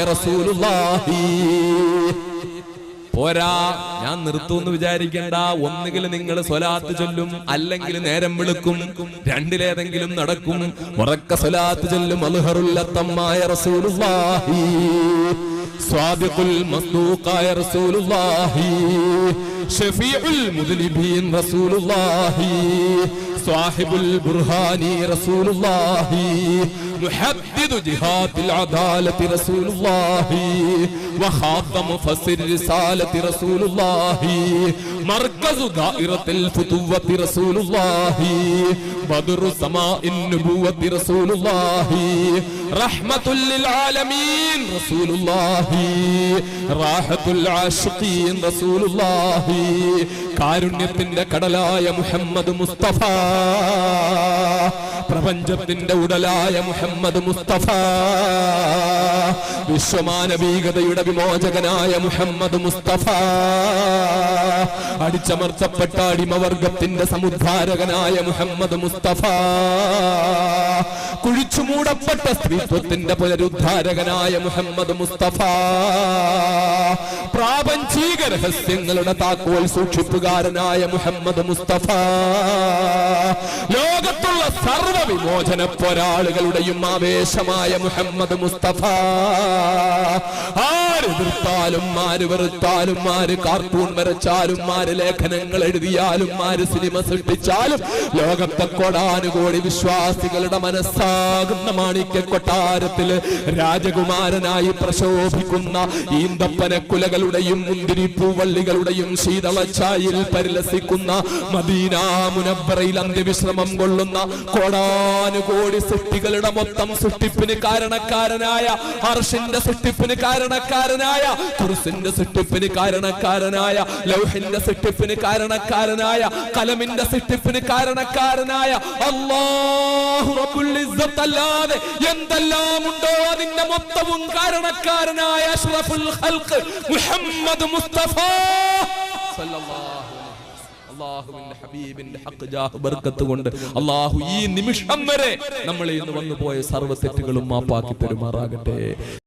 റസൂലുള്ളാഹി പോരാ, ഞാൻ നിർത്തുമെന്ന് വിചാരിക്കേണ്ട. ഒന്നുകിൽ നിങ്ങൾ സ്വലാത്ത് ചൊല്ലും, അല്ലെങ്കിൽ നേരം വെളുക്കും, രണ്ടിലേതെങ്കിലും നടക്കും. ഉറക്ക സ്വലാത്ത് ചൊല്ലും. അൽഹറുല്ലത്തമായ റസൂലുള്ളാഹി, സ്വാദിഖുൽ മസ്ദൂഖായ റസൂലുള്ളാഹി, ഷഫീഉൽ മുദ്ലിബീൻ റസൂലുള്ളാഹി, സാഹിബുൽ ബുർഹാനി റസൂലുള്ളാഹി, മുഹദ്ദിദു ജിഹാദിൽ അദാലത്തി റസൂലുള്ളാഹി, വഖാതമു ഫസിർ റിസാലത്തി റസൂലുള്ളാഹി, മർകസു ദായിറത്തിൽ ഫുതുവത്തി റസൂലുള്ളാഹി, ബദ്റു സമാഇൻ നുബുവത്തി റസൂലുള്ളാഹി, റഹ്മത്തുൽ ലിൽ ആലമീൻ റസൂലുള്ളാഹി, റാഹത്തുൽ ആശിഖീൻ റസൂലുള്ളാഹി, കാരുണ്യത്തിന്റെ കടലായ മുഹമ്മദ് മുസ്തഫ, പ്രപഞ്ചത്തിന്റെ ഉടലായ മുഹമ്മദ് മുസ്തഫ, വിശ്വമാനവികതയുടെ വിമോചകനായ മുഹമ്മദ് മുസ്തഫ, അടിച്ചമർത്തപ്പെട്ട അടിമവർഗത്തിന്റെ സമുദ്ധാരകനായ മുഹമ്മദ് മുസ്തഫ, കുഴിച്ചുമൂടപ്പെട്ട സ്ത്രീത്വത്തിന്റെ പുനരുദ്ധാരകനായ മുഹമ്മദ് മുസ്തഫ, പ്രാപഞ്ചിക രഹസ്യങ്ങളുടെ താക്കോൽ സൂക്ഷിപ്പുകാരനായ മുഹമ്മദ് മുസ്തഫ, ലോകത്തുള്ള സർവ്വ വിമോചന പോരാളികളുടെയും ആവേശമായ മുഹമ്മദ് മുസ്തഫ, ആര് എതിർത്താലും ആര് വെറുത്താലും ആര് കാർട്ടൂൺ വരച്ചാലും ആര് ലേഖനങ്ങൾ എഴുതിയാലും ആര് സിനിമ സൃഷ്ടിച്ചാലും ലോകത്തെ കോടാനുകോടി വിശ്വാസികളുടെ മനസ്സാകുന്ന മാണിക്യ കൊട്ടാരത്തില് രാജകുമാരനായി പ്രശോഭിക്കുന്ന ഈന്തപ്പനക്കുലകളുടെയും മുന്തിരിപ്പൂവള്ളികളുടെയും ശീതളച്ചായിൽ പരിലസിക്കുന്ന മദീന മുനവ്വറയിൽ അന്ത്യവിശ്രമം കൊള്ളുന്ന കോടാനുകോടി സൃഷ്ടികളുടെ മൊത്തം സൃഷ്ടിപ്പിന് കാരണക്കാരനായ അർശിന്റെ സൃഷ്ടിപ്പിന് കാരണക്കാരനായ കുർസിന്റെ സൃഷ്ടിപ്പിന് കാരണക്കാരനായ ലൗഹിന്റെ സൃഷ്ടിപ്പിന് കാരണക്കാരനായ കലമിന്റെ സൃഷ്ടിപ്പിന് കാരണക്കാരനായ അല്ലാഹു റബ്ബുൽ ഇസ്സത്ത് അല്ലാതെ എന്തെല്ലാം ഉണ്ടോ അതിന്റെ മൊത്തവും കാരണക്കാരനായ അഷ്റഫുൽ ഖൽഖ് മുഹമ്മദ് മുസ്തഫ സല്ലല്ലാഹു അല്ലാഹുവിന്റെ ഹബീബിന്റെ ഹഖ് ജാഹ് ബർക്കത്ത് കൊണ്ട് അല്ലാഹു ഈ നിമിഷം വരെ നമ്മളിൽ നിന്ന് വന്നുപോയ സർവ്വ തെറ്റുകളും മാപ്പാക്കി തരുമാറാകട്ടെ.